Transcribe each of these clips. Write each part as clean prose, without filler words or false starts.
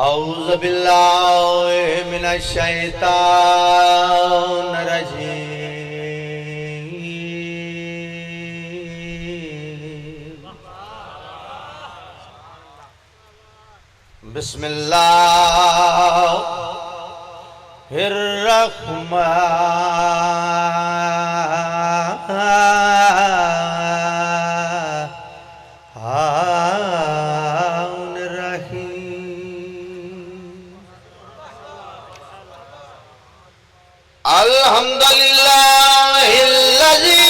औज़ु बिल्लाहि मिनश शैतानिर रजीम। बिस्मिल्लाहिर रहमानिर रहीम। अल्हम्दुलिल्लाहिल्लज़ी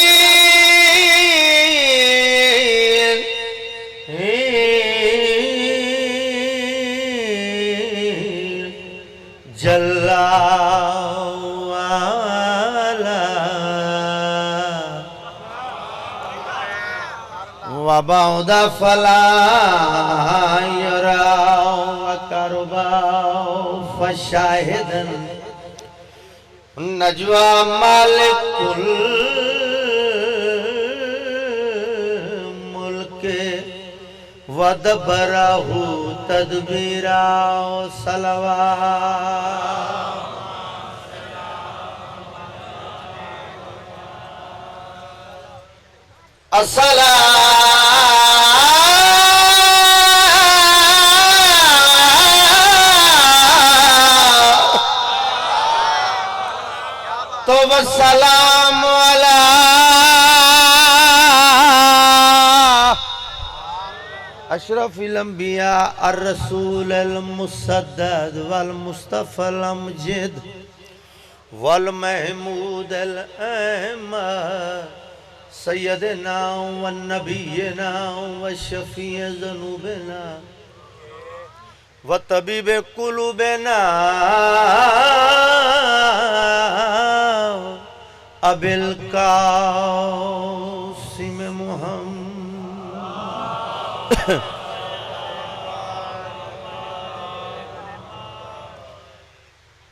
जल्ला वाला वबउद फला युरा वकरबा फशाहिदन नजवा मालिकुल मुल्के वदबरहु तदबीरा सलवा। अस्सला तो वस्सलाम अला अशरफिल अंबिया अर्रसूल अल मुसद्दद वल मुस्तफल अमजद वल महमूद अल अहमद सय्यदना व नबीना व शफीअ ज़ुनूबना व तबीब कुलूबना अबिल कासिम मुहम्मद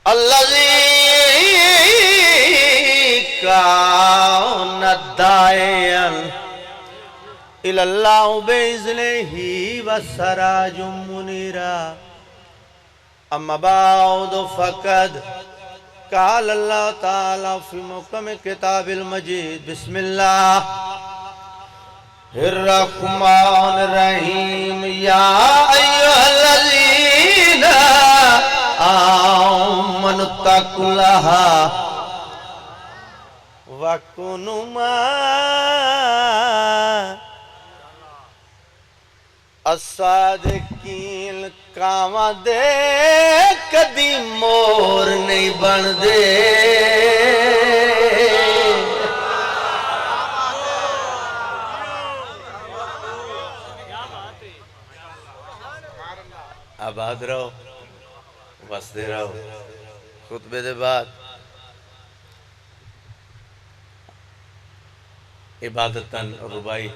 अल्लज़ी काना दाइयन इलल्लाह बिइज़्निही व सराजुम मुनीरा। अम्मा बाअद फ़क़द क़ाल अल्लाह ताला फ़ी मुहकम किताबिल मजीद बिस्मिल्लाहिर रहमानिर रहीम। या अय्युहल्लज़ीना आमनु तक़ुल्लाहा वकुनु अस्सादिकीन। कावां दे कदी मोर नहीं बनदे, आबाद रहो वसदे रहो। खुतबे दे बाद इबादतन रुबाई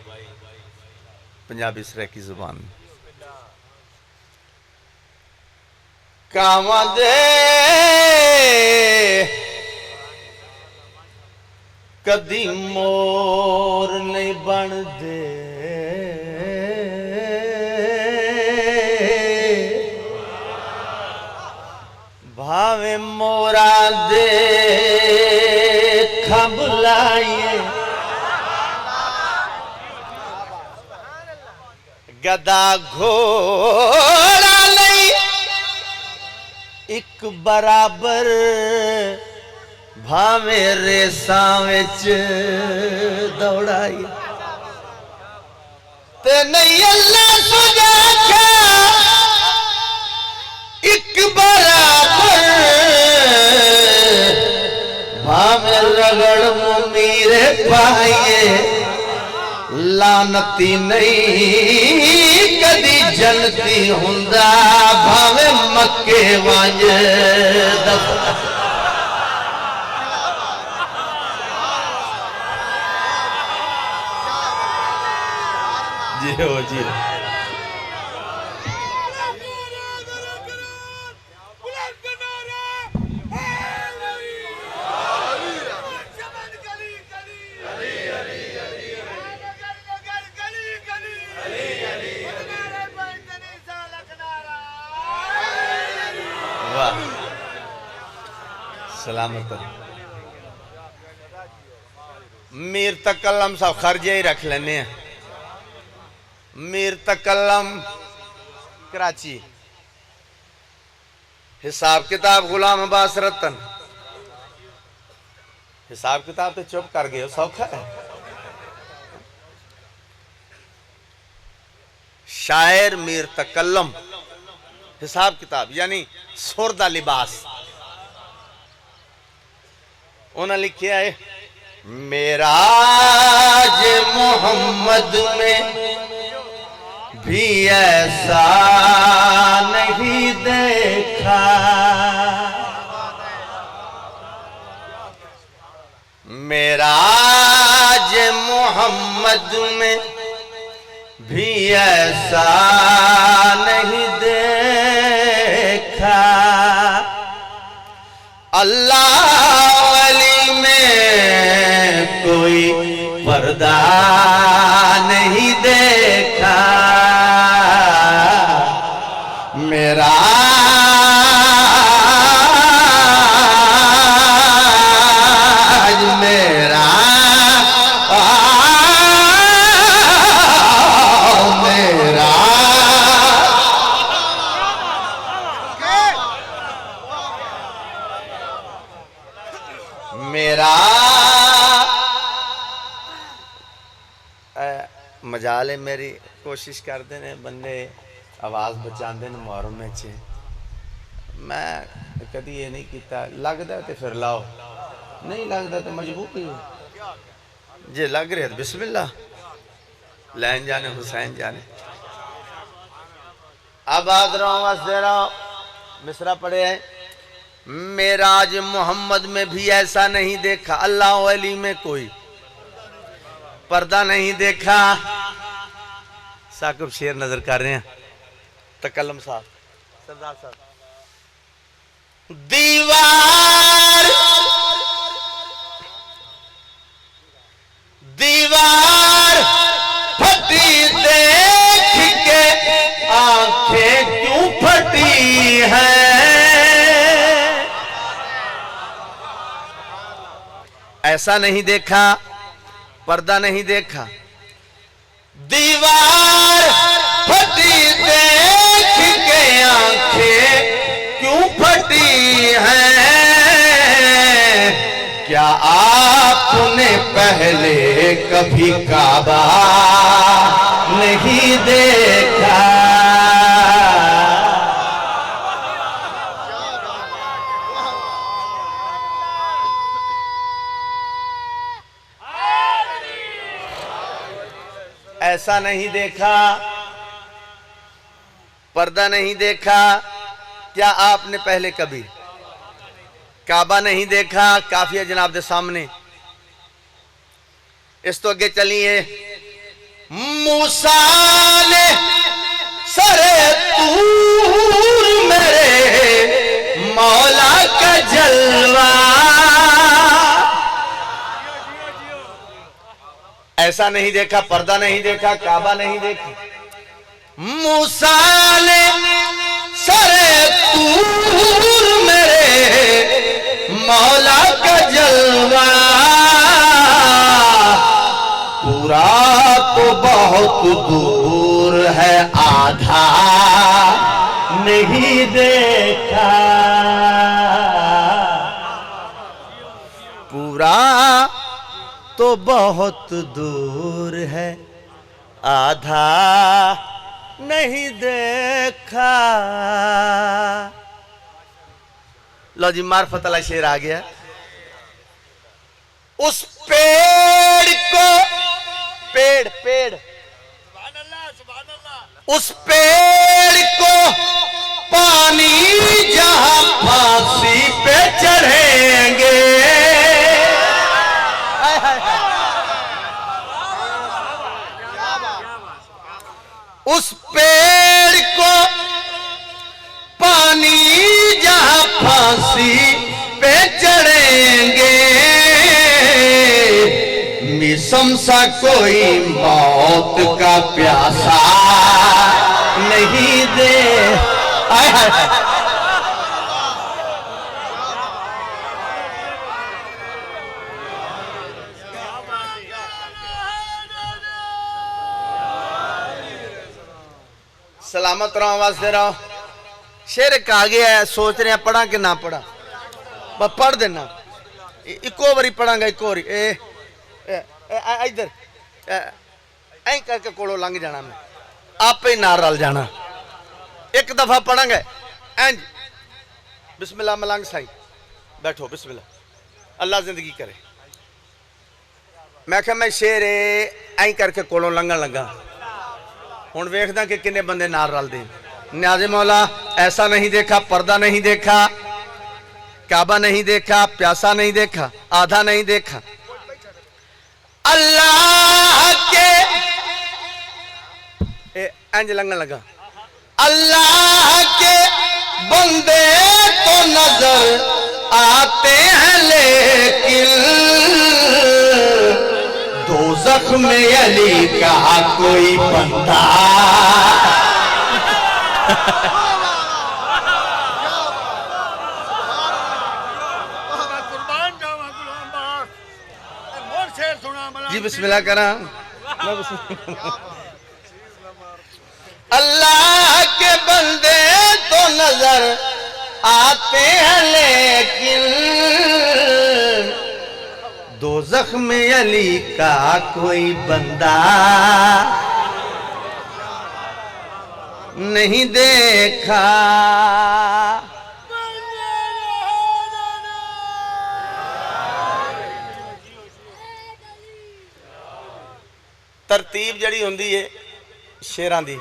पंजाबी सराइकी जुबान। कावां दे कदी मोर नहीं बनदे, भावे मोरा दे खबलाइए गदा घोड़ा नहीं एक बराबर, भावे रेसां विच दौड़ाई ते नहीं अल्लाह सुजाखा एक बराबर, भावे रगड़ मुमीरे पाइए लानती नहीं कदी जलती हुंदा, भावे मक्के वांज दफा। जी हो जी हो। वाह सलामत। मीर तकल्लम साहब खर्जे ही रख लेने हैं। मीर तकल्लम कराची। हिसाब किताब गुलाम अब्बास रतन। हिसाब किताब तो चुप कर गए, सौखा है। शायर मीर तकल्लम। हिसाब किताब यानी सुरदा लिबास। उन्हें लिखा है मेराज मोहम्मद में भी ऐसा नहीं देखा। मेराज मोहम्मद में भी ऐसा नहीं देखा। अल्लाह वली में कोई पर्दा नहीं देखा। मेरा मजाले मेरी कोशिश करते ने बंदे आवाज़ बचाते हैं मुहर्रम में च। मैं कभी ये नहीं किया। लगता तो फिर लाओ, नहीं लगता तो मजबूरी है। जे लग रहे तो बिस्मिल्लाह लैन जाने हुसैन जाने। अब आज रहा दे रहा मिसरा पढ़े है। मेराज मोहम्मद में भी ऐसा नहीं देखा। अल्लाह वली में कोई पर्दा नहीं देखा। साकिब शेर नजर कर रहे हैं। तकल्लम साहब सरदार साहब। दीवार दीवार फटी देख के आंखें क्यों फटी हैं। ऐसा नहीं देखा, पर्दा नहीं देखा। दीवार फटी देख के आंखें क्यों फटी हैं। क्या आपने पहले कभी काबा नहीं देखा। ऐसा नहीं देखा, पर्दा नहीं देखा। क्या आपने पहले कभी काबा नहीं देखा। काफिया जनाब दे सामने। इस तो आगे चलिए। मूसा ने सरे तूर मेरे मौला का जलवा। ऐसा नहीं देखा, पर्दा नहीं देखा, काबा नहीं देखा। मूसा ने सरे तूर मेरे मौला का जलवा। पूरा तो बहुत दूर है, आधा नहीं देखा। पूरा तो बहुत दूर है, आधा नहीं देखा। लो जी मार्फत अला शेर आ गया। उस पेड़ को पेड़ पेड़ उस पेड़ को पानी जहां फांसी पे चढ़ेंगे। उस पेड़ को पानी जहां फांसी पे चढ़ेंगे। मिसम सा कोई मौत का प्यासा नहीं दे। सलामत रहो, वास्ते रहो। शेर एक आ गया है, सोच रहे हैं पढ़ा कि ना पढ़ा। बस पढ़ देना, इको बारी पढ़ांगा, इको बारी। इधर ऐ करके कोलों लंघ जाना, मैं आपे ही नाल रल जाना। एक दफा पढ़ांगे इंज, बिस्मिल्लाह मलंग साई, बैठो बिस्मिल्लाह, अल्लाह जिंदगी करे। मैं क्या मैं शेर ऐ करके कोलों लंघन लगा, हुण वेखदा कि किन्ने बंदे नाल रलदे। न्याज़े मौला ऐसा नहीं देखा, पर्दा नहीं देखा, काबा नहीं देखा, प्यासा नहीं देखा, आधा नहीं देखा। अल्लाह के इंज लंघन लगा, अल्लाह के बंदे तो नजर आते हैं लेकिन दोज़ख में अली का कोई बंदा जी बिस्मिल्लाह करा। अल्लाह के बंदे तो नजर आते हैं लेकिन दोज़ख में अली का कोई बंदा नहीं देखा। तरतीब जड़ी होंदी है शेरां दी,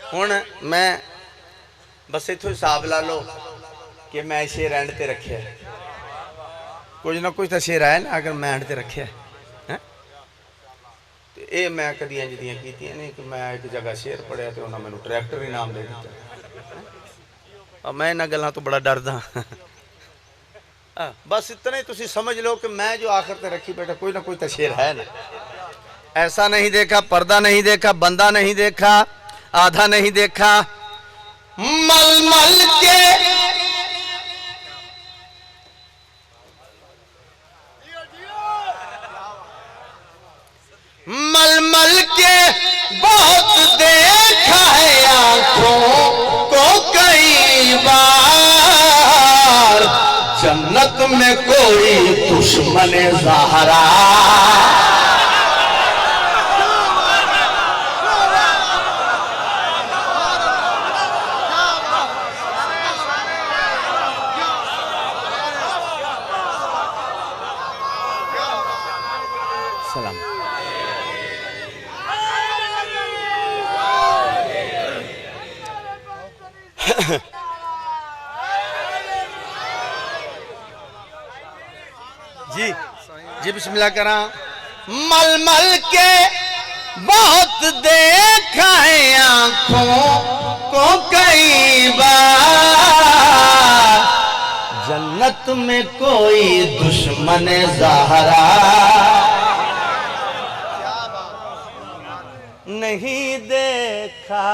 हुण मैं बस इत्थों हिसाब ला लो कि मैं शेर एंड ते रखे, कुछ ना कुछ तो शेर है ना, अगर मैं एंड ते रखे हैं तो ये मैं कदी इंज दियां कीतियां नहीं कि मैं एक जगह शेर पढ़िया तो उन्होंने मैनू ट्रैक्टर इनाम दे दिता। मैं इन्हां गल्लां तो बड़ा डरदा। बस इतना ही तुसी समझ लो कि मैं जो आखिर ते रखी बैठा कोई ना कोई तो शेर है ना। ऐसा नहीं देखा, पर्दा नहीं देखा, बंदा नहीं देखा, आधा नहीं देखा। मलमल के मलमल के बहुत देखा है आंखों को कई बार, जन्नत में कोई दुश्मन ज़हरा सलाम। जी जी बिस्मिल्लाह करा। मलमल के बहुत देखा है आंखों को कई बार, जन्नत में कोई दुश्मन ज़हरा नहीं देखा।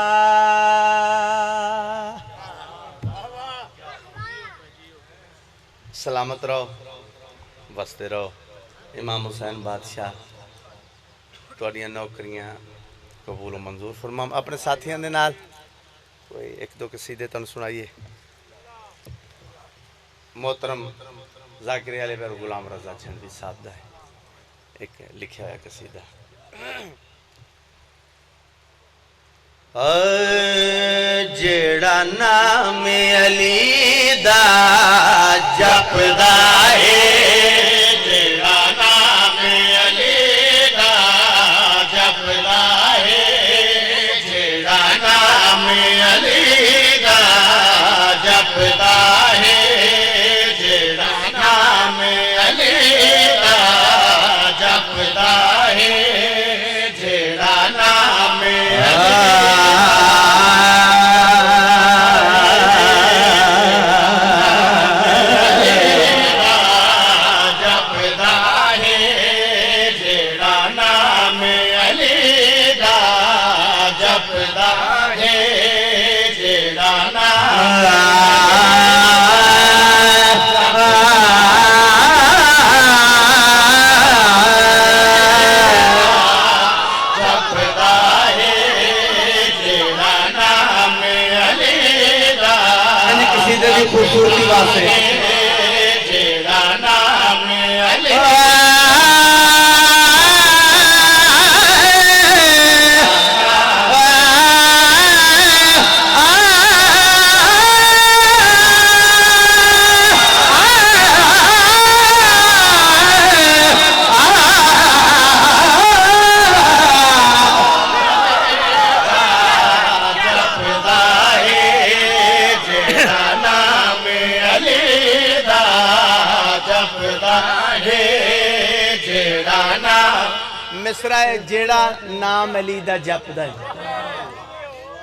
सलामत रहो, बसते रहो। इमाम हुसैन बादशाह तुहाडियां नौकरियां कबूल मंजूर फरमा। अपने साथियों के नाल कोई एक दो कसीदे तुहानू सुनाइए। मोहतरम जाकिर वाले पर गुलाम रजा झंडी साहब का है एक लिखा हुआ कसीदा। जेड़ा नाम अली दा जपदा है, जेड़ा नाम अली दा जपदा है, जेड़ा नाम अली दा जपदा है, जेड़ा नाम अली दा जपदा है, जेड़ा नाम जपदा इंतहाई खूबसूरती वास्ते जेड़ा नाम अली मिसरा है जेड़ा नाम अली दा जपदा है।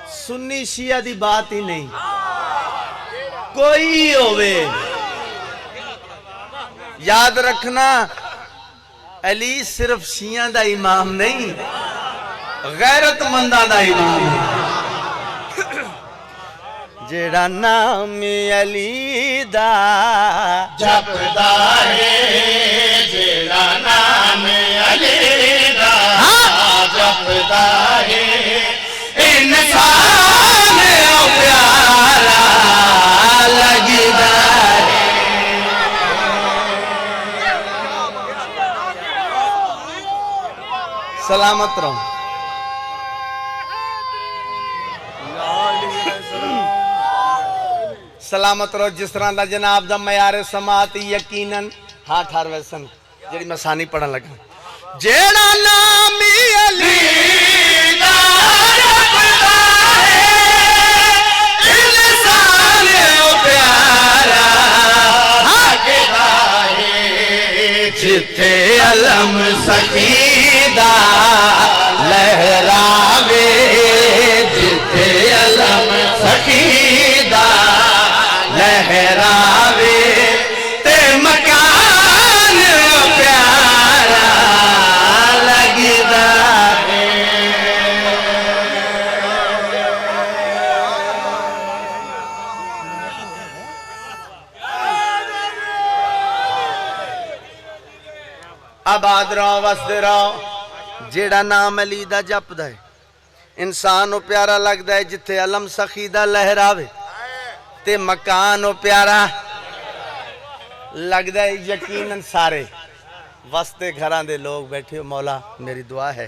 सुन्नी शिया दी बात ही नहीं, कोई होवे याद रखना अली सिर्फ शिया दा इमाम नहीं, गैरतमंदा दा इमाम है। जेड़ा नाम अली दा जपदा है, जेड़ा नाम अली दा जपदा है, इंसान प्यारा लगदा है। सलामत रहो। सलामत रहो। जिस तरह का जनाब दा मयार समात यकीनन हाँ 18वें सन जी मैं सानी पढ़न लगा। जेड़ा नाम अली दा जपदा है, इंसान प्यारा लगदा है, जिथे अलम सकीदा लहरावे, जिथे अलम सकीदा लहरावे, ते मकान प्यारा लगदा है। आबाद रहो वसदे रहो। जेड़ा नाम अली दा जपदा है, इंसान ओ प्यारा लगदा है, जिथे अलम सखीदा लहरावे ते मकान ओ प्यारा लगदा है। यकीनन सारे वसते घरां दे लोग बैठे हो। मौला मेरी दुआ है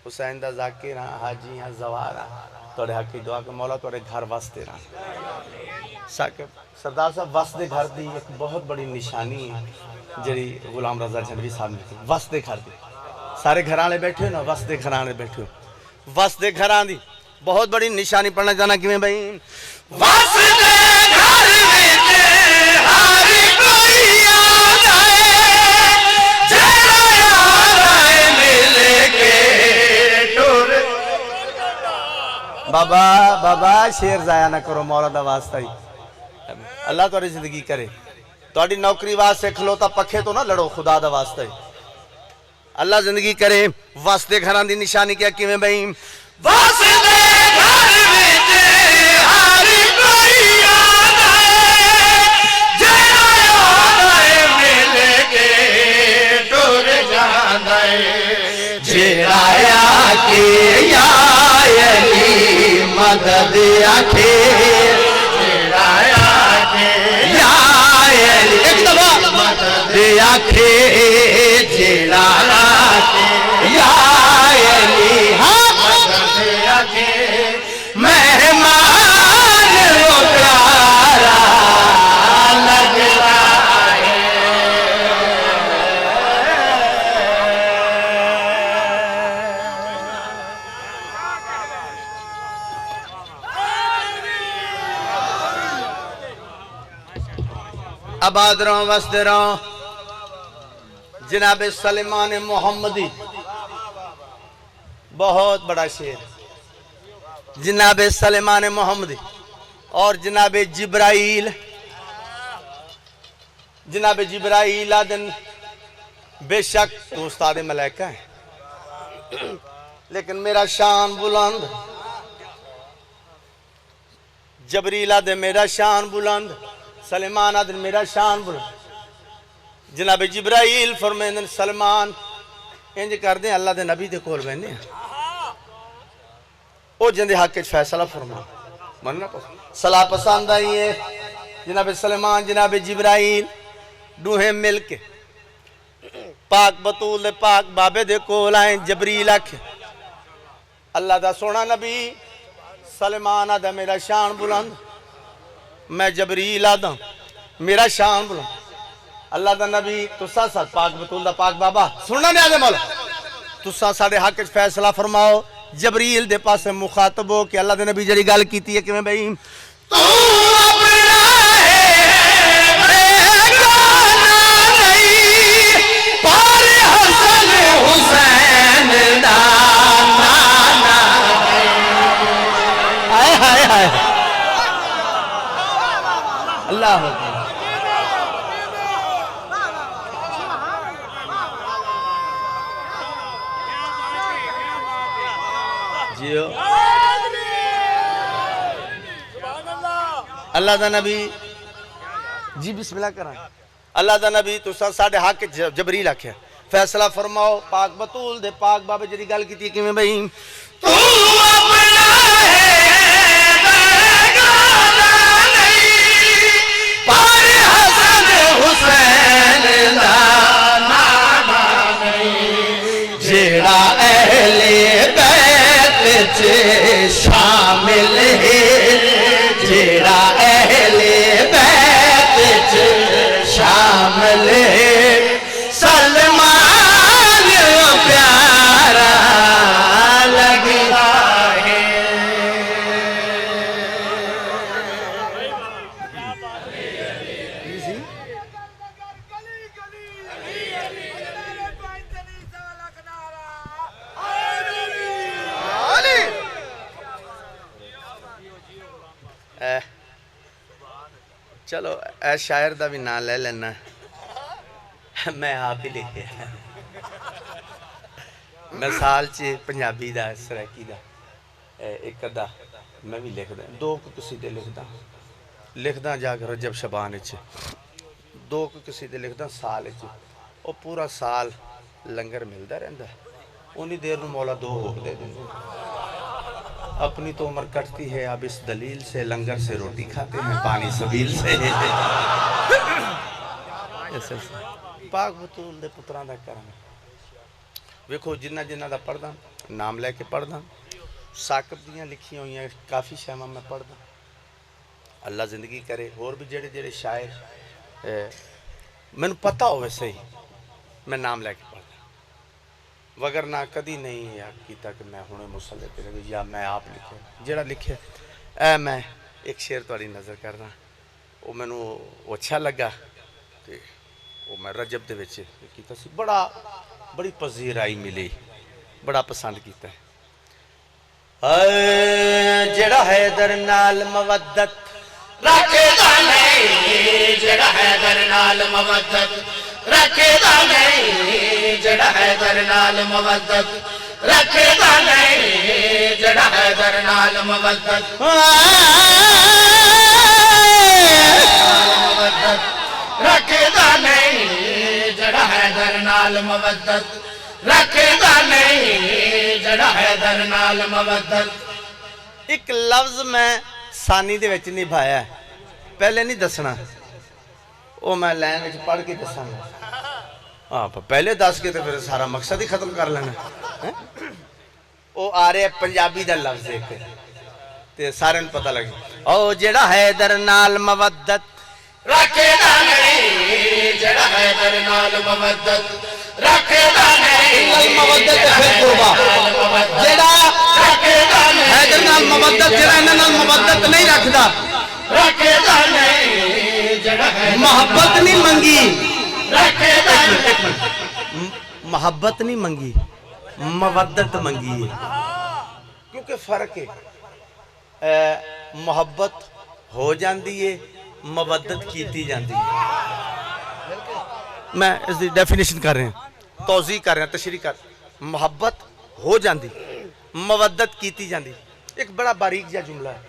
हुसैन दा जाकिर हाजी हाँ जवारा तोड़े हक की दुआ के मौला तोड़े घर वसते रह। साकिब सरदार साहब वसते घर दी एक बहुत बड़ी निशानी है जी गुलाम रजा झंडवी साहब ने वसते घर दी। सारे घराने बैठे हो ना, वसते घराने बैठे हो। वसते घरां दी बहुत बड़ी निशानी पढ़ना जाना कि भाई वसते घर विच हर कोई आदा है, जेड़ा यार आए मिल के टुर। बाबा बाबा शेर जाया ना करो, मौला दा वास्ता ही अल्लाह तुहाडी जिंदगी करे। तुहाडी नौकरी वास्ते खलोता पखे तो ना लड़ो, खुदा दा वास्ता ही अल्लाह जिंदगी करे। वसते घरां दी निशानी क्या किवें भाई वसते घर विच हर कोई आदा है, जेड़ा यार आए मिल के टुर जांदा है, जेड़ा आके या अली मदद आखे, जेड़ा आके या अली एक दफा मदद आखे, जेड़ा आके या अली हाँ मदद आके, मेहमान वो प्यारा लगदा है। आबाद रहो वसदे रहो। जनाब सलेमान मोहम्मदी बहुत बड़ा शेर, जनाब सलेमान मोहम्मदी और जनाब जिब्राइल। जनाब जिब्राइल आदन बेशक तो उस्ताद मलाइका है, लेकिन मेरा शान बुलंद। जबरील आदे मेरा शान बुलंद, सलेमान आदन मेरा शान बुलंद। जनाब जिब्राइल फरमांदे सलमान इंज कर दे अल्लाह दे नबी दे कोल बहने ओ जिंदे हक च फैसला फरमा मनना पसंद सलाह पसंद आई है जनाब सलेमान जनाब जिब्राइल दूहे मिल के पाक बतूल दे पाक बाबे दे कोल आए। जबरील आखे अल्लाह दा सोना नबी सलेमान आदा मेरा शान बुलंद, मैं जबरील आदा मेरा शान बुलंद। अल्लाह दा नबी तुसा साथ पाक बतूल दा पाक बाबा सुनना नहीं आदे मौला तुसा साडे हक च फैसला फरमाओ। जबरील दे पासे मुखातब हो के अल्लाह दे नबी जड़ी गल कीती है किवें बई तू अपना है बेगाना नहीं पर हसन हुसैन दा नाना। हाय हाय हाय अल्लाह जियो। अल्लाह दा नबी जी बिस्मिल्लाह करा। अल्लाह दा नबी तुसा साडे हक जबरील आख्या फैसला फरमाओ। पाक बतूल दे पाक बाबे जड़ी गल कीती किवें बई तू अपना है बेगाना नहीं पर हसन हुसैन दा नाना नहीं जेड़ा अहले बैत शामिल है जेड़ा अहले बैत शामिल है सलमान प्यारा लगता है। चलो ए शायर का भी नाम ले लेना मैं आप ही लिखे मैं साल च पंजाबी का सराकी का एक अद्धा मैं भी लिखदा दो कसीदे लिखदा जाकर रजब शबान दो कसीदे लिखदा साल वो पूरा साल लंगर मिलता रहिंदा उन्नी देर नूं मौला दो हुक दे दिंदे। अपनी तो उम्र कटती है अब इस दलील से लंगर से रोटी खाते हैं पानी सबील से। पाक बतूल दे पुत्रां दा करम वेखो जिन्ना जिन्ना दा पढ़दा नाम लैके पढ़दा साकब दियां लिखियां हुई काफ़ी शैवां मैं पढ़दा। अल्लाह जिंदगी करे होर भी जेड़े जेड़े शायर मैनू पता होवे सही मैं नाम लैके पढ़दा वगर ना कदी नहीं याद किया कि मैं हुणे मुसल्ले पे लगे या मैं आप लिखे जेड़ा लिखे ए मैं एक शेर तुहाडी नज़र करना वो मैनू अच्छा लगा तो वो मैं रजब दे विच कीता सी बड़ा बड़ी पजीराई मिली बड़ा पसंद किया है। जेड़ा हैदर नाल मवद्दत रखदा नहीं जेड़ा हैदर नाल मवद्दत रखदा नहीं जेड़ा हैदर नाल मवद्दत रखदा नहीं जेड़ा हैदर नाल मवद्दत रखदा नहीं जेड़ा हैदर नाल मवद्दत रखदा नहीं जेड़ा हैदर नाल मवद्दत। एक लफ्ज मैं सानी दे विच निभाया पहले नहीं दसना वो मैं लैन विच पढ़ के दसांगा। हाँ पहले दस के तो फिर सारा मकसद ही खत्म कर लेना है। वो आ रहा पंजाबी दा लफ्ज एक ते सारे नूं पता लगे ओ जेड़ा हैदर नाल मवद्दत रखदा नहीं जेड़ा हैदर नाल मवद्दत रखदा नहीं मवद्दत फिर कुर्बा जेड़ा रखदा नहीं हैदर नाल मवद्दत जेड़ा इन्हां नाल मवद्दत नहीं रखदा रखदा नहीं जेड़ा मोहब्बत नहीं मंगी रखदा मोहब्बत नहीं मंगी मवद्दत मंगी है क्योंकि फर्क है मोहब्बत हो जाती है मवद्दत की जाती है। मैं इसकी डेफिनेशन कर रहा तौज़ी कर रहा तशरीह कर मोहब्बत हो जाती मवद्दत की जाती। एक बड़ा बारीक जिहा जुमला है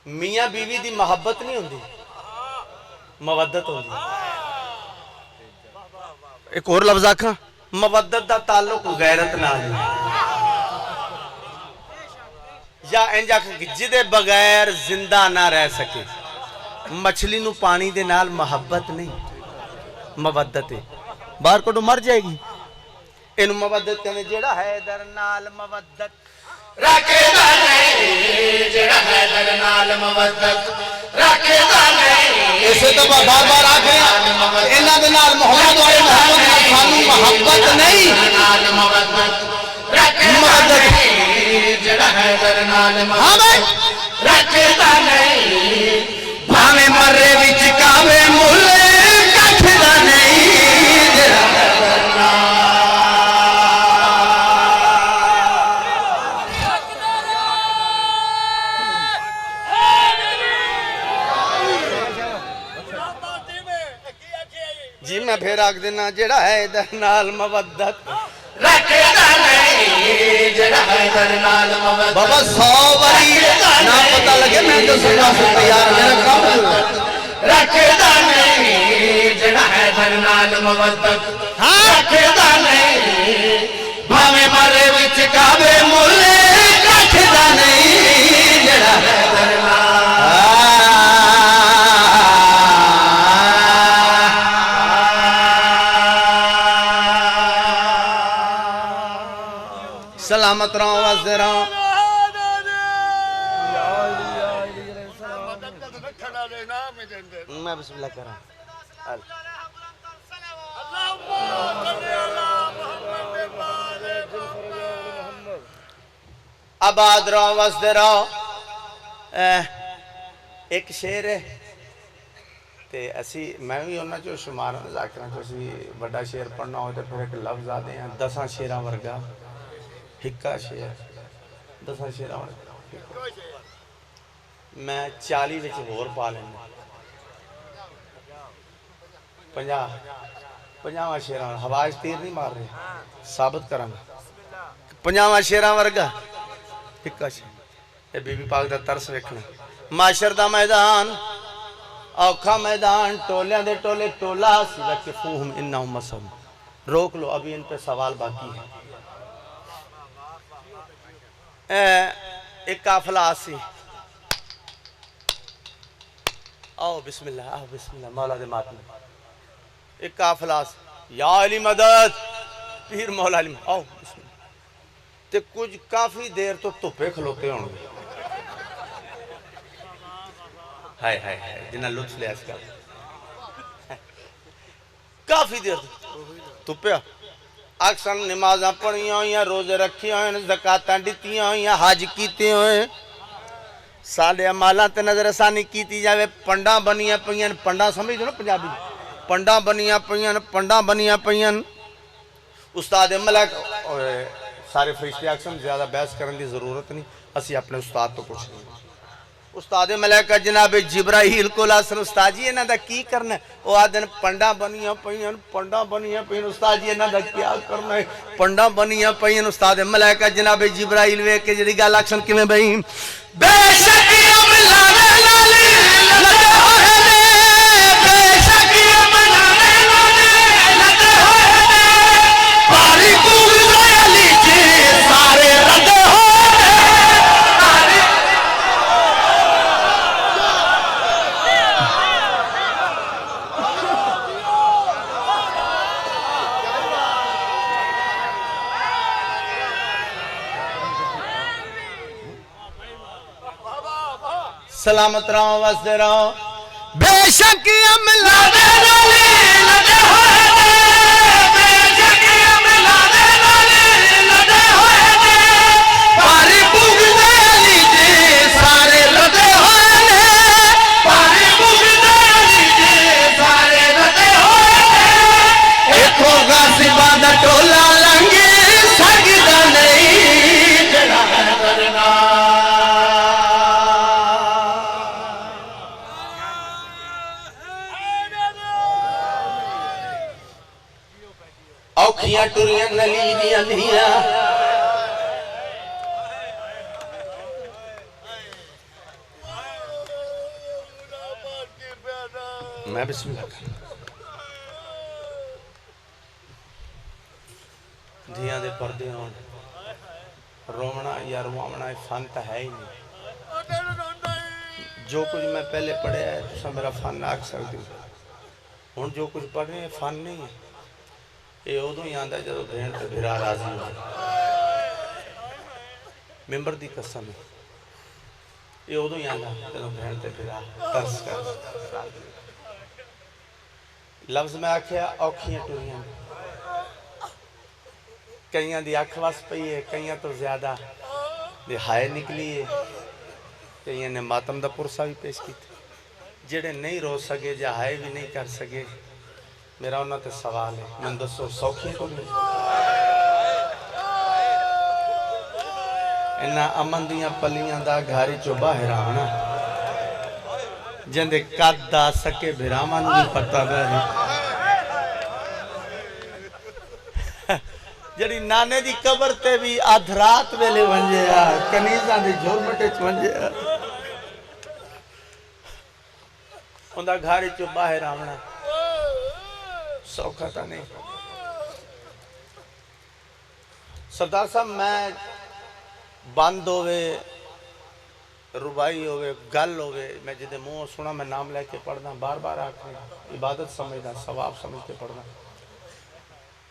मियाँ बीवी की मोहब्बत नहीं होंदी मवद्दत होंदी। एक और लफ्ज आखा मवद्दत का ताल्लुक गैरत नाल या इंज आख जिदे बगैर जिंदा ना रह सके मछली नू पानी दे नाल मोहब्बत नहीं मवद्दत है, बाहर कटो मर जाएगी। इन मवद्दत कहने जेड़ा है दर नाल मवद्दत रखेदा नहीं जड़ा है दर नाल मवद्दत रखेदा नहीं। इसे तो बार बार आख रहे हैं इन्हां दे नाल मोहम्मद वाले मोहम्मद नाल सानू मोहब्बत नहीं नाल मवद्दत रखेदा नहीं जड़ा है दर नाल मवद्दत रखेदा नहीं। भावे मरे विच कावे मुल्ले कठदा नहीं जड़ा जी मैं फिर आख देना जेड़ा है दर नाल मवद्दत रखेदा नहीं जड़ा है दर नाल मवद्दत। बाबा 100 बारी ना पता लगे मैं तो सुनने से तैयार मेरा काम रखेदा नहीं जड़ा है दर नाल मवद्दत रखेदा नहीं। भावे मरे विच कावे मुल्ले कठदा नहीं जड़ा है दर सलामत रहो वास्ते रहो। मैं बिस्मिल्लाह कर रहा हूं। आबाद रहो वास्ते रहो। एक शेर है ते असी मैं भी उन्हां चो शुमार ज़ाकिरां चो असी बड़ा शेर पढ़ना हो तो फिर एक लफ्ज़ आते हैं 10 शेरां वर्गा हिक्का शेर 10 शेरां वर्गा मैं 40 विच होर पा लेना 50 शेरां हवाज तीर नहीं मार रहे साबित करांगा 50 शेरां वर्गा हिक्का शेर। ये बीबी पाक दा तरस वेखना माशर दा मैदान औखा मैदान टोलियां दे टोले टोला सिवकफूहुम इन्नहुम मसम। रोक लो अभी इन पे सवाल बाकी है। एक काफिला आसी आओ बिस्मिल्लाह मौला दे मातम एक काफिला या अली मदद पीर मौला अली आओ बिस्मिल्लाह ते कुछ काफी देर तो धुप्पे खलोते होंगे हाय हाय हाय जिन्ना लुत्फ लिया इसका काफी देर धुप्पे अक्सर नमाजा पढ़िया हुई रोजे रखे हुए ज़कातां दित्तियां हुई हज कीते हुए साडे अमालां ते नज़रसानी कीती जावे। पंडा बनिया पईयां पंडा समझ दो ना पंजाबी पंडा बनिया पईयां उस्ताद मलक सारे फरिश्ते अक्सर ज़्यादा बहस करने की जरूरत नहीं असी अपने उस्ताद तो पूछ लेंगे। उस्ताद मलैका जनाब जिब्राहील को आसन उस्ताद जी इन्हां दा की करना वो आदन पंडा बनिया पईयां उस्ताद जी इन्हां दा क्या करना है पंडा बनिया पईयां। उस्ताद मलैका जनाब जिब्राहील वेख के जिहड़ी गल आखन किवें बई बेशक अमलाने लाली लगे होए ने बेशक अमलाने लाली लगे होए ने पारी कुल अली जी सारे रदे सलामत रहो वास्ते रहो। बेशक अमलाने लाली लगे होए ने बेशक अमलाने लाली लगे होए ने पारी पुगदे अली जी सारे लगे होए ने पारी पुगदे अली जी सारे लगे होए ने एको गासिबा दा टोला लंघे सकदा नहीं जड़ा है दरना औखियां टुरियां नली दियां धियां मैं बिस्मिल्लाह धियां दे पर्दे होण रोवना या रुवावना फन तो है ही नहीं। जो कुछ मैं पहले पढ़िया है तुसा मेरा फन आख सकते हो। हुण जो कुछ पढ़ रहे हैं फन नहीं है, ये उदों ही आंदा जो भेड़ ते भिरा राजी हो। मेंबर दी कसम है, ये उदों ही आंदा जो भेड़ ते भिरा तरस कर। लफ्ज मैं आख्या औखियां टुरियां, कईयां दी अख वस पई है, कईयां तो ज्यादा हाय निकली है, कईयां ने मातम दा पुरसा भी पेश किया। जेड़े नहीं रो सके या हाय भी नहीं कर सके, मेरा उन्हां ते सवाल है, मैं दसो सौखियां टुरियां इन्हां अमन दियां पलियां दा घर चो बाहर आना, जिंदे कद दा सके भिरावां नूं भी पता रहे। जड़ी नाने दी कबर ते भी अध रात वेले वंजे आ, कनीज़ां दी झुरमटे च वंजे आ, उनका घर चो बाहर आना सौखा तो नहीं। सरदार साहब मैं बंद होवे रुबाई होवे गल होवे, मैं जिदे मुंह सुना मैं नाम लेके पढ़ना, बार बार आखना, इबादत समझदा सवाब समझ के पढ़ना।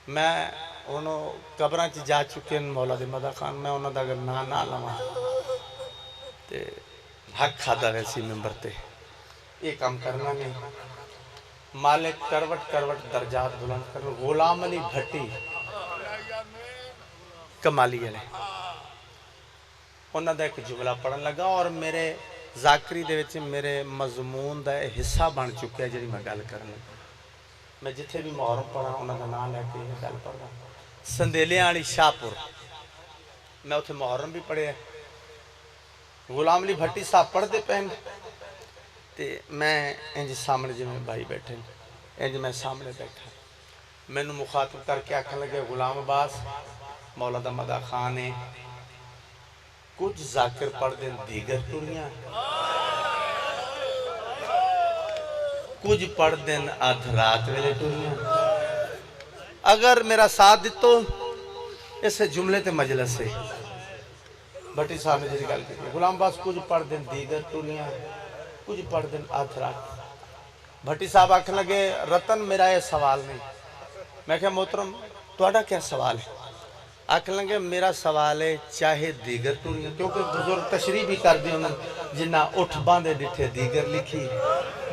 मैं उन्होंने कबरां च जा चुके हैं मौला दे मदा खान, मैं उन्होंने अगर ना लवां तो हक खादा वैसी मेंबर ते ये काम करना नहीं। मालिक करवट करवट दर्जात बुलंद कर। गुलाम अली भट्टी कमाली वाले उन्होंने एक जुमला पढ़न लगा और मेरे जाकरी दे विच मेरे मजमून का हिस्सा बन चुका है जी मैं गल कर लगा। मैं जिथे भी मुहर्रम पढ़ा उन्होंने नाम लैके गल पढ़ा। संदेलियां वाली शाहपुर मैं उथे मुहर्रम भी पढ़िया। गुलाम अली भट्टी साहब पढ़ते पे ते मैं इंज सामने जिमें भाई बैठे इंज मैं सामने बैठा, मैनू मुखातब करके आखन लगे गुलाम अब्बास मौला दा मदा खान है, कुछ जाकिर पढ़ दें दीगर टुरियां, कुछ पढ़ दें अध रात वेले टुरियां। अगर मेरा साथ दितो इस जुमले ते मजलस से भट्टी साहब ने जी गल की। गुलाम अब्बास कुछ पढ़ दें दीगर टुरियां, कुछ पढ़ दें अध रात। भट्टी साहब आखन लगे रतन मेरा ये सवाल नहीं। मैं क्या मोहतरम तुहाडा क्या सवाल है? आखन लगे मेरा सवाल है चाहे दीगर टुरियां, क्योंकि बुजुर्ग तशरीह भी कर दी उन्होंने, जिन्ना उठ बांधे डिठे दीगर लिखी,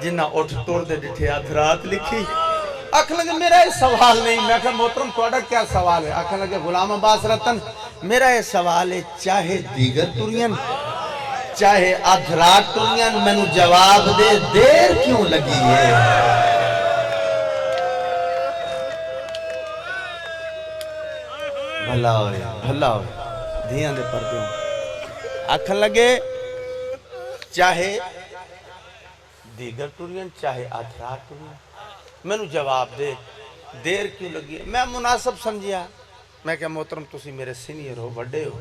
जिन्ना उठ टुरदे डिठे अध रात लिखी। आखन लगे मेरा ये सवाल नहीं। मैं क्या मोहतरम तुहाडा क्या सवाल है? आखन लगे गुलाम अब्बास रतन मेरा ये सवाल है चाहे दीगर टुरियन चाहे अध रात टुरियन, मैनू जवाब दे देर क्यों लगी है? भला हो धियां दे पर्दे। आखन लगे चाहे दीगर टुरियन चाहे अध रात टुरियन, मैनू जवाब दे देर क्यों लगी है? मैं मुनासब समझिया। मैं क्या मोहतरम तुसी मेरे सीनियर हो, बड़े हो,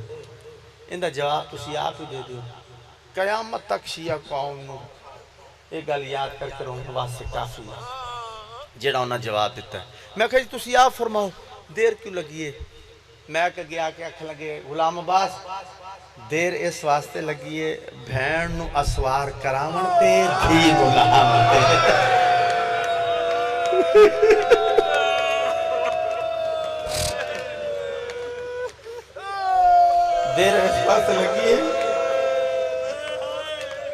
इनका जवाब तुसी आप ही दे दो। कयामत तक शिया कौम ये गल याद करके रोने वास्ते काफ़ी है जेड़ा उन्हें जवाब दिता है। मैं कहा जी तुसी आप फरमाओ देर क्यों लगी है? मैं कह गया कि आख लगे गुलाम अब्बास देर इस वास्ते लगी है भैन नू असवार करावन ते धी गुलाम देर इस वास्ते लगी है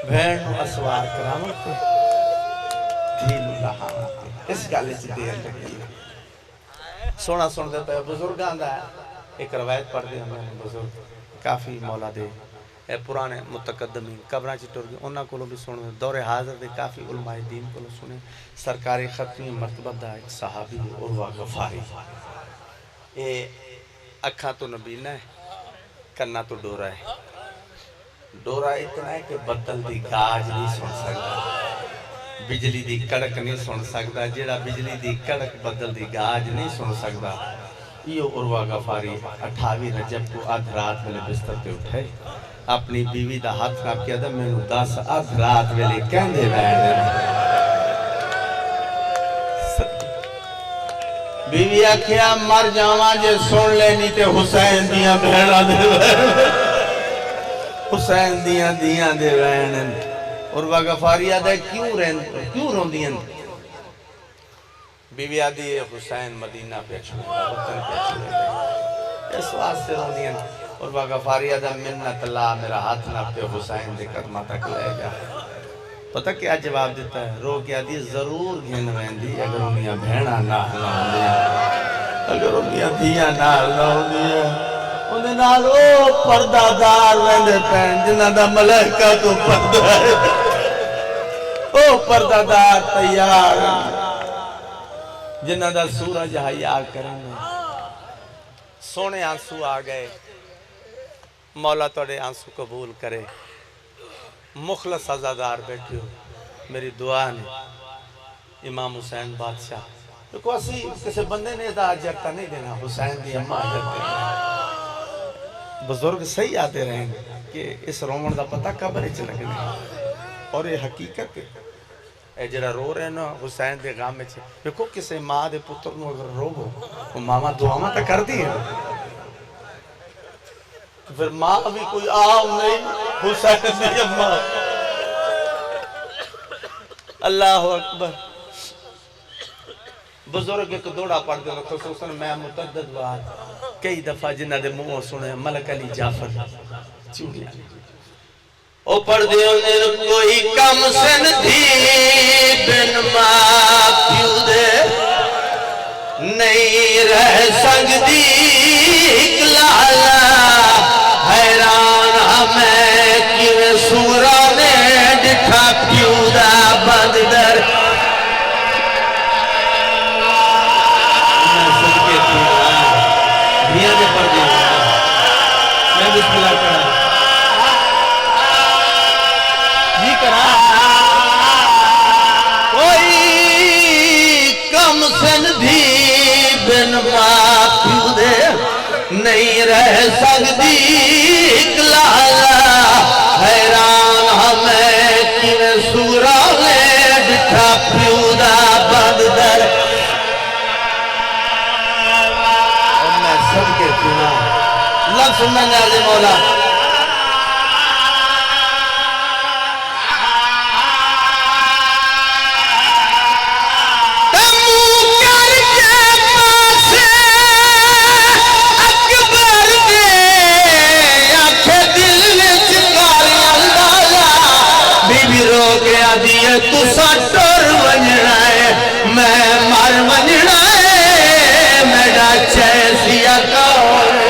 भैन नू असवार करावन ते धी गुलाम। इस गल च देर लगी है। सोना सुनते पे बुजुर्गों का एक रवायत पढ़ते हैं बुजुर्ग काफ़ी मौला दे पुराने मुतकदमीन कब्रां च टुर गए, उन्होंने को भी सुने। दौरे हाज़र के काफ़ी उलमाए दीन को सुने। सरकारी खतमी मरतबत का एक सहाबी उर्वा गफारी, ये अखा तो नबीना है कन्ना तो डोरा है। डोरा इतना है कि बदल की गाज नहीं सुन सकता, बिजली की कड़क नहीं सुन सकता। जेड़ा बिजली की कड़क बदल की गाज नहीं सुन सकता, यो उर्वा गफारी 28 रजब को अध रात वेले बिस्तर पे उठे, अपनी बीवी का हाथ नाप किया था मैनू 10 अध रात वेले कहंदे बैठ। बीवी आखिया मर जावा जे सुन लेनी ते हुसैन दियां भैणां दे हुसैन दियां दियां दे वैन और वह गफारिया दे क्यों रोंदियां बीवी आदि हुसैन मदीना पे वतन पे इस वास्ते रोंदियां और वह गफारिया दा मिन्नत ला मेरा हाथ ना पे हुसैन दे कदम तक ले जा पता क्या जवाब देता है रो के आदि जरूर घिन वेंदी अगर उनिया भेणा ना लाउंदियां अगर उनिया धिया ना लाउंदियां उन्हें नाल ओ पर्दादार वेंदे पैन जिन्हां दा मलाइका तो पर्दा है ओ पर्दादार तैयार जिन्हां दा सूरज हया करने सोने आंसू आ गए मौला तोड़े आंसू कबूल करे मुखलस आजादार बैठे हो मेरी दुआ ने इमाम हुसैन बादशाह देखो असी किसी बंदे ने इजाजत नहीं देना हुसैन की अम्मा बुजुर्ग सही आते रहेंगे कि इस रोमन का पता कबर च लगना और ये हकीकत है जरा रो रहे ना हुसैन के गम च देखो किसी माँ के पुत्र को अगर रोवो वो मामा दुआवां तो कर दी है फिर माँ भी कोई आम नहीं हुसैन की अम्मा अल्लाह अकबर बुजुर्ग एक दौड़ा पढ़ते हो खसूसन मैं मुतद्दद बार कई दफा जिन्हां दे मुंह सुने मलक अली जाफर चूड़िया ओ पढ़दे होंदे कोई कम सन थी बिन मां प्यू दे नहीं रह सकदी लाला हैरान मैं किवें सूरा ने डिठा प्यू दा बंद दर मैं बिस्मिल्लाह करा जी करा कोई कम सन भी बिन बापू दे नहीं रह सकती लाला हैरान हमें किवें सूरा ने डिठा प्यू दा बंद दर मैं सबके चुना लफ्ज़ मैंने आले मौला तुसा टुर वंजना है मैं मर वंजना है मेरा चैसिया कौन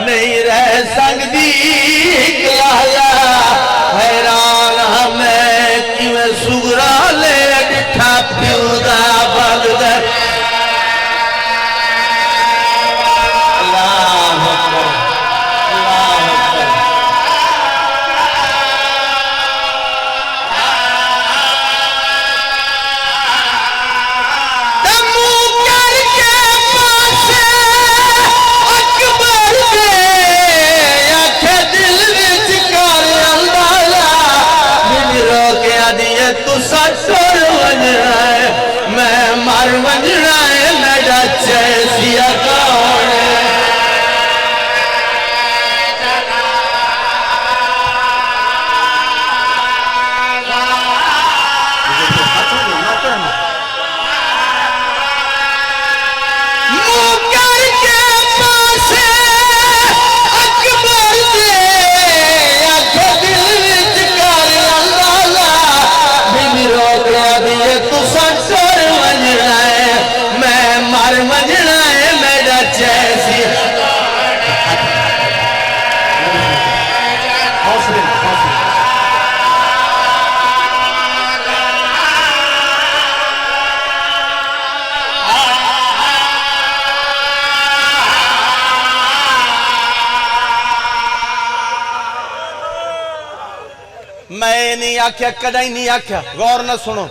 नहीं रह सकती लाला हैरान हमें किवें सुगरा ले डिठा प्यू दा बंद अल्लाह अकबर अल्लाह अकबर मैं मर वंजना है मेरा चैसिया कौन मैं नहीं आख्या कदई नहीं आख्या गौर न सुनो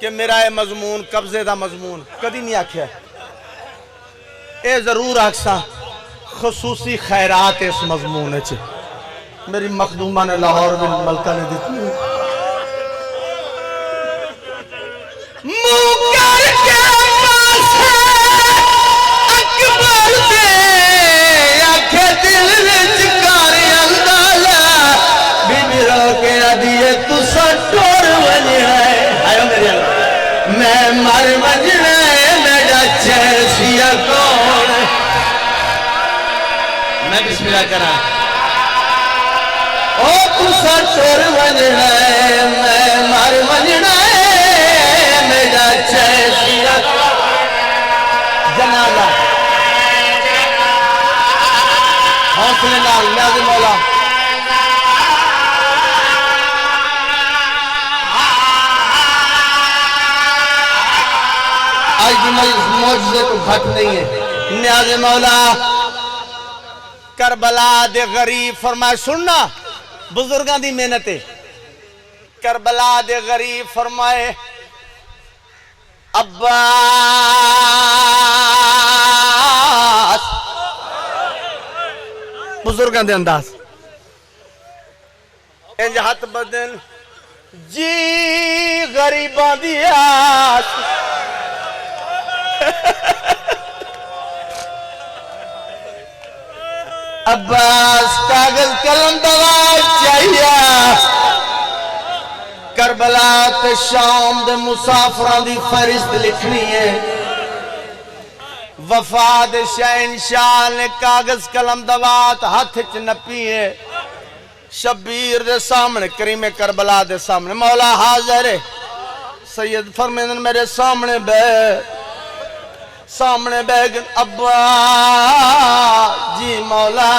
कि मेरा ये मजमून कब्जे का मजमून कदी नहीं आख्या ये जरूर आखसा खसूसी खैरात इस मजमून च मेरी मखदूमा ने लाहौर में मलका ने दी मैं मर मजने मेरा चैसिया कौन मैं बिस्मिल्लाह करा ओ तुसा चोर वजना मैं मर मजना मेरा चैसिया जनाजा हौसले नाल न्याज़ मौला आज की मौजूदे तो घट नहीं है। न्याज़ मौला करबला दे गरीब फरमाए सुनना बुजुर्गां दी मेहनत है। करबला दे गरीब फरमाए अब्बास बुजुर्गां दे अंदाज इंज हथ बदन जी गरीबां दी आस अब्बास कागज कलम दवा चाहिए करबला ते शाम दे मुसाफरां दी फहरिस्त लिखनी है वफा दे शहंशाह ने कागज कलम दवात हाथ च नपी है शब्बीर दे सामने करीमे करबला दे सामने मौला हाजिर है सैयद फरमाते मेरे सामने बैग अब्बा जी मौला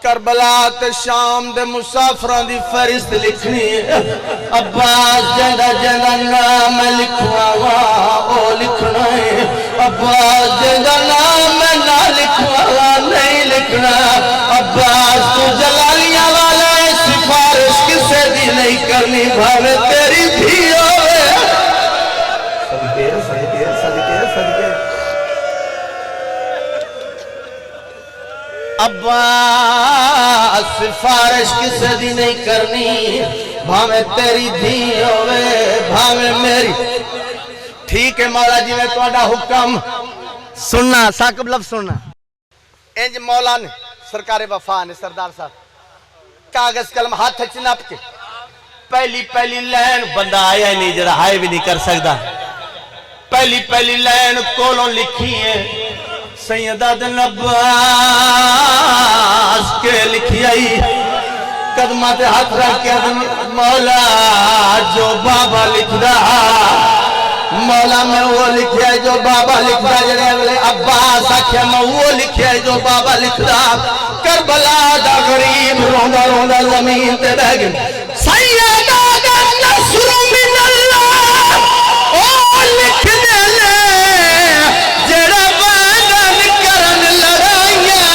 करबला ते शाम दे मुसाफरां दी फहरिस्त लिखनी है अब्बास जदा जदा नाम लिखवावा ओ लिखना है अब्बास जदा नाम ना लिखवावा नहीं लिखना अब्बास तू जलालियां वाला है सिफारिश किसे दी नहीं करनी भावे तेरी भी होवे सदके सदके सदके सदके अब्बास सिफारिश किसे दी नहीं करनी भावे तेरी धी होवे भावे मेरी ठीक है मौला जी ने तुम्हारा हुक्म सुनना साकब लफ्ज़ सुनना इंज मौला ने सरकार वफा ने सरदार साहब कागज कलम हाथ च नप के पहली लाइन बंदा आया नहीं जरा हाय भी नहीं कर सकता पहली लाइन कोलों लिखी है सैयदा अब्बास के लिखी आई कदमा ते हाथ रख के मौला जो बाबा लिखदा मौला मैं वो लिखा जो बाबा लिखदा जड़े अगले अब्बास आख्या मैं वो लिखा जो बाबा लिखदा करबला दा गरीब रोंदा रोंदा जमीन ते बह गया सैयदा नस्र मिनल्लाह ओ लिख दे जड़ा बदन करन लड़ाइयां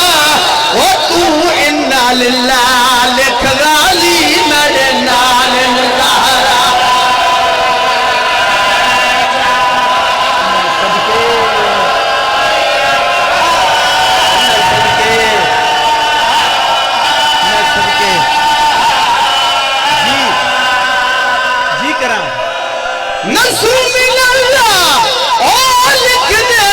ओ तू इन्ना लिल्लाह लिख गाली मेरे नाल नज़ारा नस्र मिनल्लाह ओ लिख दे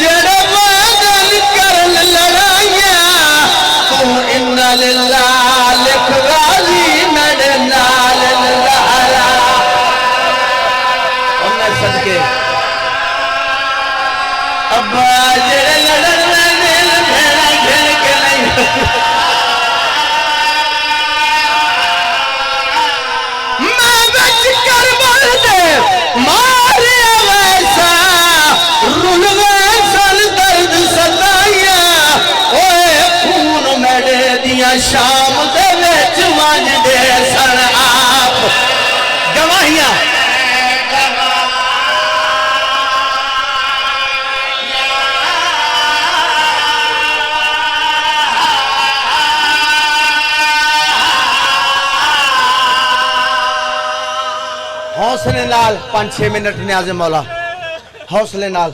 जड़ा बदन करन लड़ाइयां तू इन्ना लिल्लाह लिख गाली मेरे नाल नज़ारा उन्हें सदके अब्बा जेड़े लड़न में दिल भेड़ा घेर के नहीं मारे वैसा रुल वैसन दर्द सताइया ओए खून मेरे दिया शाम दे विच वजदे सन आप गवाहियां हौसले नाल 5-6 मिनट न्याज़े मौला हौसले नाल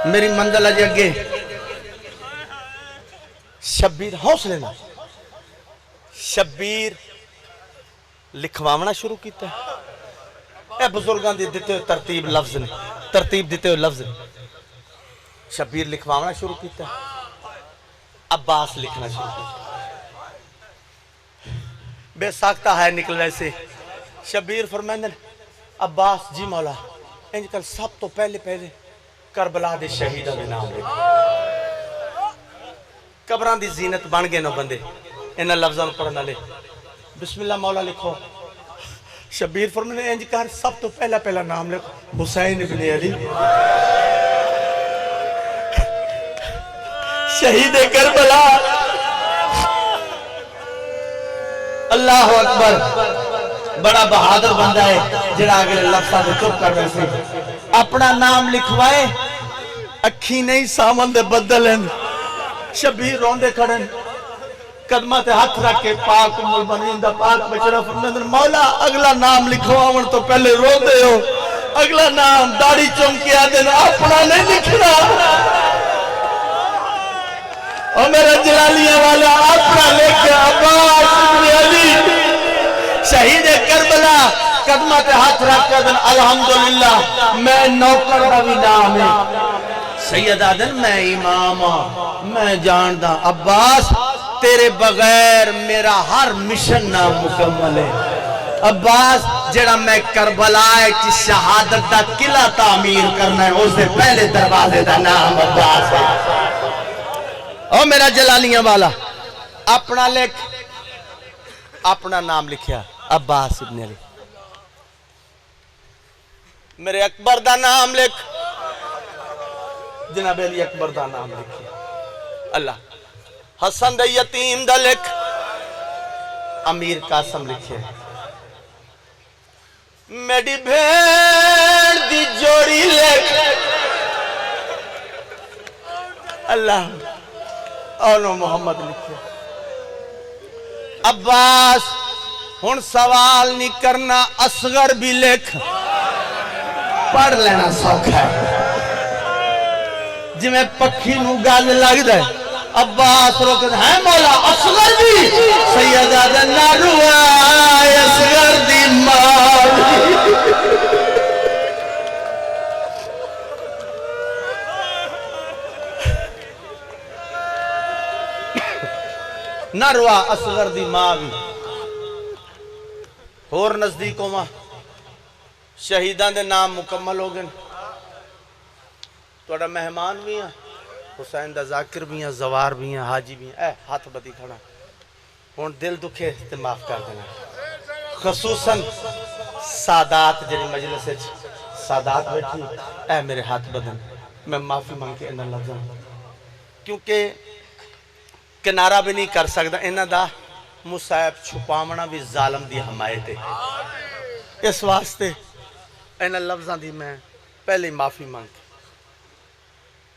मेरी मंजिल अजे अगे। शब्बीर हौसले ना शब्बीर लिखवाना शुरू किया। ए बुजुर्गों के दिते हुए तरतीब लफ्ज ने, तरतीब दिते हुए लफ्ज ने। शब्बीर लिखवाना शुरू किया, अब्बास लिखना शुरू किया। बेसाख्ता है निकल वैसे। शब्बीर फरमांदे अब्बास जी मौला इंज कल सब तो पहले पहले करबला दे शहीदा दे नाम लिख। कबरां दी जीनत बन गए नो बंदे इन्हां लफ्ज़ां नूं पढ़न वाले। बिस्मिल्लाह मौला लिखो। शब्बीर फरमांदे इंज कर सब तो पहला पहला नाम लिख हुसैन इब्ने अली शहीद करबला। अल्लाह अकबर। बड़ा बहादुर बंदा है जिहड़ा अगले लफ्ज़ां दे चुप कर वैसे अपना नाम लिखवाए। अखी नहीं सामन दे बदल हैं। शब्बीर रोंदे खड़े कदमा ते हाथ रख के पाक उम्मुल बनीन दा पाक बचरा फरमांदे मौला अगला नाम लिखवावन तो पहले रोंदे हो। अगला नाम दाढ़ी चमके आदे अपना नहीं लिखना। और मेरा जलालिया वाला अपना लेके अब्बास इब्ने अली शहीद करबला कदमा ते हाथ रख के दिन अल्हम्दुलिल्लाह मैं नौकर दा भी नाम है। सैयद आदन मैं इमाम मैं जानदा अब्बास तेरे बगैर मेरा हर मिशन ना मुकम्मल है। अब्बास जेड़ा मैं करबला की शहादत दा किला तामीर करना है उससे पहले दरवाजे दा नाम अब्बास है। ओ मेरा जलालियां वाला अपना लिख अपना नाम लिखिया अब्बास इब्ने अली। मेरे अकबर दा नाम लिख जनाब अली अकबर दा नाम लिखिया। अल्लाह हसन दा यतीम दा लिख अमीर कासम लिखे। मेरी भेड़ दी जोड़ी लिख अल्लाह और मोहम्मद लिखे। अब्बास हुन सवाल नहीं करना असगर भी लिख पढ़ लेना सौखा है जिमें पक्षी नू गल लगदा है। अब्बास रोकदा है मौला असगर भी सैयदा दा नारू असगर दी मां नारुआ असगर दी मां भी होर नजदीक होवा शहीदां दे नाम मुकम्मल हो गए। तुहाडा मेहमान भी है हुसैन दा जाकिर भी है जवार भी है हाजी भी है। हाथ बदी खड़ा हुण दिल दुखे ते माफ कर देना। खसूसन सादात जिहड़ी मजलिस विच सादात बैठी ऐ मेरे हाथ बदन मैं माफी मांग के इन्हां लफ्ज़ां क्योंकि किनारा भी नहीं कर सकता। इन्हां दा मुसाहब छुपावना भी जालम दी हमायत है। इस वास्ते इन्हां लफ्ज़ां दी मैं पहले माफी मांग।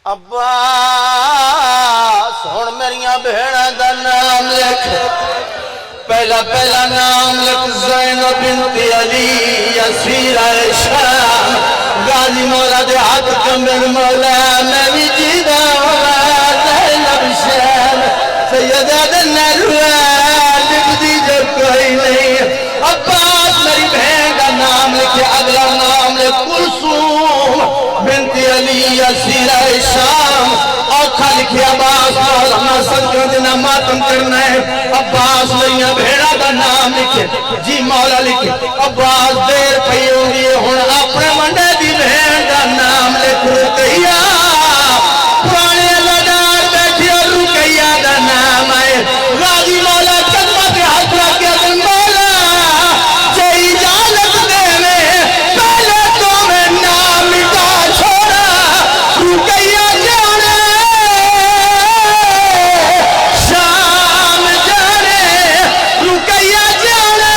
अब्बास हुण मेरियां भेड़ां दा नाम लिख पहला पहला नाम लिख ज़ैनब बिन्त अली असीरा शाम गाजी मौला दे हाथ कंबन मौला मैं भी जीदा ज़ैनब शाम सैयदा दा नरुआ लिखदी जो कोई नहीं। अब्बास मेरी बहन का नाम लिखे अगला नाम लिख कुलसूम बिन्त अली असीरा शाम औखा लिखे अब्बास मौलाना सदकों देना मातम करना है। अब्बास मेरिया भेड़ा का नाम लिखे जी मौला लिखे। अब्बास देर पई होगी हुण अपने मंडे दी बहन का नाम लिख रुकैया पुराने लडार बैठे रुकैया का नाम है। गाजी मौला कदमा के हाथ रख के मौला जे इजाजत देवे पहले तो मैं नाम मिटा छोड़ा रुकैया जाने शाम जाने रुकैया जाने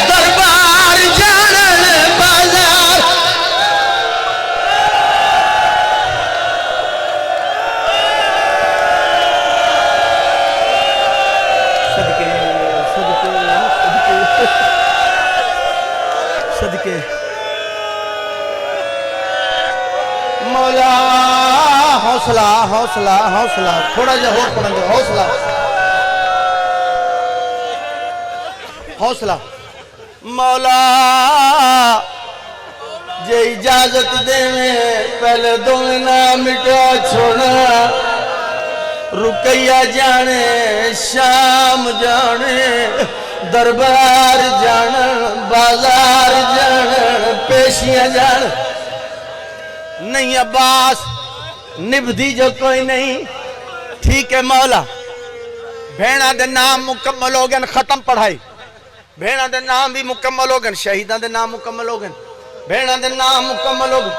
दरबार जाने मौला हौसला हौसला हौसला थोड़ा जा और पढ़ दो हौसला हौसला मौला जे इजाजत देवे पहले दो ना मिटा छोड़ा रुकैया जाने शाम जाने दरबार जान बाजार जान पेशियां जान नहीं अब्बास निभदी जो कोई नहीं ठीक है मौला भेड़ा दे नाम मुकम्मल हो गए खत्म पढ़ाई भेड़ा दे नाम भी मुकम्मल हो गए शहीदा दे नाम मुकम्मल हो गए भेड़ा दे नाम मुकम्मल हो गए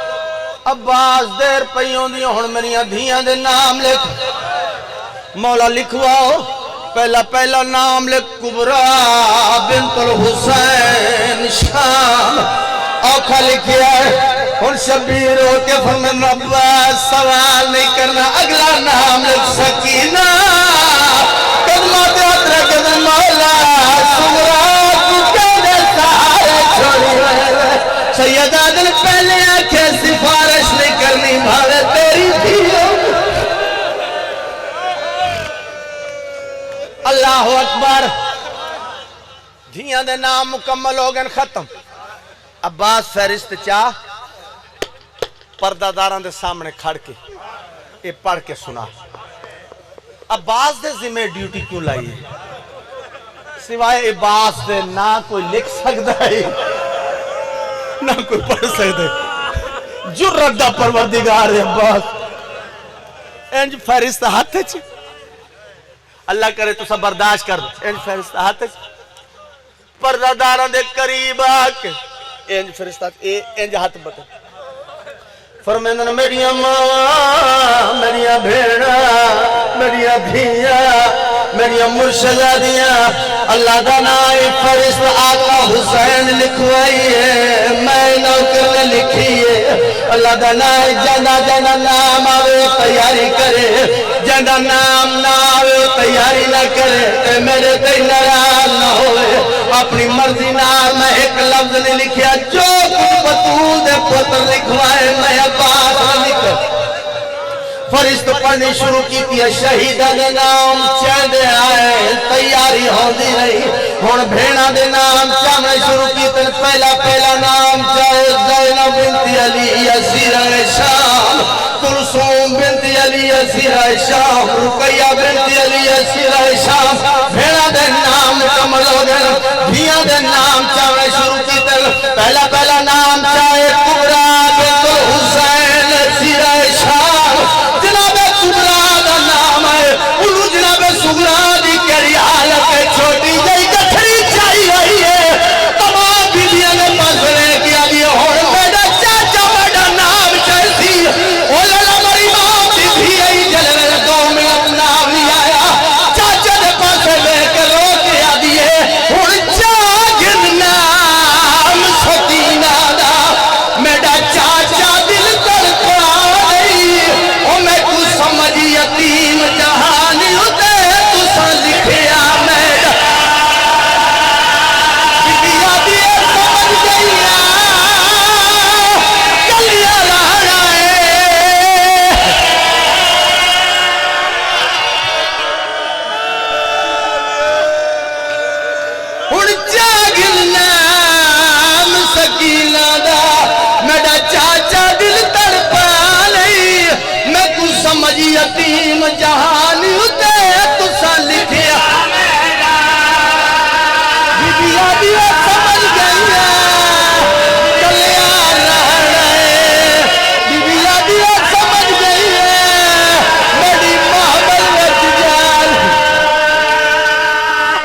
अब्बास देर पई होंदियां हुण मेरियां धियां दे नाम लिख मौला लिखवाओ पहला पहला नाम लिख कुबरा बिनतुल हुसैन शाम औखा लिखिया हुण शबीर होके फरमाया अब्बास सवाल नहीं करना अगला नाम लिख सकीना कदमा पे हाथ रख दे मौला सुगरा कुत्ते दे सारे छोड़ी सैयदा दिल पहले आखे सिफारिश नहीं करनी भावे तेरी थी अल्लाह अकबर धियां दे नाम मुकम्मल हो गए खत्म अब्बास फहरिस्त चाह पर्दादारां दे सामने खड़ के ये पढ़ के सुना अब्बास दे जिम्मे ड्यूटी क्यों लाई है सिवाय अब्बास दे ना कोई लिख सकता है ना कोई पढ़ सकता जुर्रत दा परवरदिगार है अब्बास इंज फहरिस्त हाथ च अल्लाह करे तुसा बर्दाश्त कर इंज फरिश्ता हाथ पर्दादारां दे करीब आके इंज फरिश्ता इंज हाथ बता फरमांदे मेरिया मां मेरिया भेड़ा मेरिया धिया मेरिया मुर्शदा दिया अल्लाह दा नाम फरिश्ता आका हुसैन लिखवाई है मैं नौकर ने लिखी है अल्लाह दा नाम जना जना नाम आवे तैयारी करे जना नाम ना आवे तैयारी ना करे ते मेरे ते नाराज ना होवे अपनी मर्जी नाल मैं एक लफ्ज नहीं लिखिया जो कुछ बतूल दे पुत्र लिखवाए मैं अब्बास लिख फरिश्त पढ़नी शुरू की शहीदा दे नाम चढ़ते आए तैयारी होती रही हुण भेड़ा दे नाम चढ़ने शुरू की पहला पहला नाम चाहे ज़ैनब बिनती अली असीरा शाम कुलसूम बिनती अली असीरा शाम रुकैया बिनती अली असीरा शाम भेड़ा दे नाम मुकम्मल हो गए धियां दे नाम चढ़ने शुरू की पहला पहला नाम चाहे कुबरा बिनतुल हुसैन असीरा शाम जनाबे कुबरा दा नाम है उन्होंने जनाबे सुगरा दी केड़ी हालत है छोटी जई गठरी चाहिए रही है तमाम बीबियां ने मसले किया लिए हुण मेरा चाचा मेरा नाम चलती ओ लला मरी मां दी थी आई जलवे 2 मिनट नाम नहीं आया चाचा दे पासे लेके रोक आ दिए हुण जागिर नाम सकीना दा मेरा चाचा दिल तड़पा ओ मैं तू समझ यतीम जहानी उते तुसा लिखिया मेरा बिटिया दिए समझ गईया कलिया रहना हुण जागिर नाम सकीना दा मेरा चाचा दिल तड़पा नहीं मैं तू समझ यतीम जहान उते तुसा लिखिया बिटिया दिए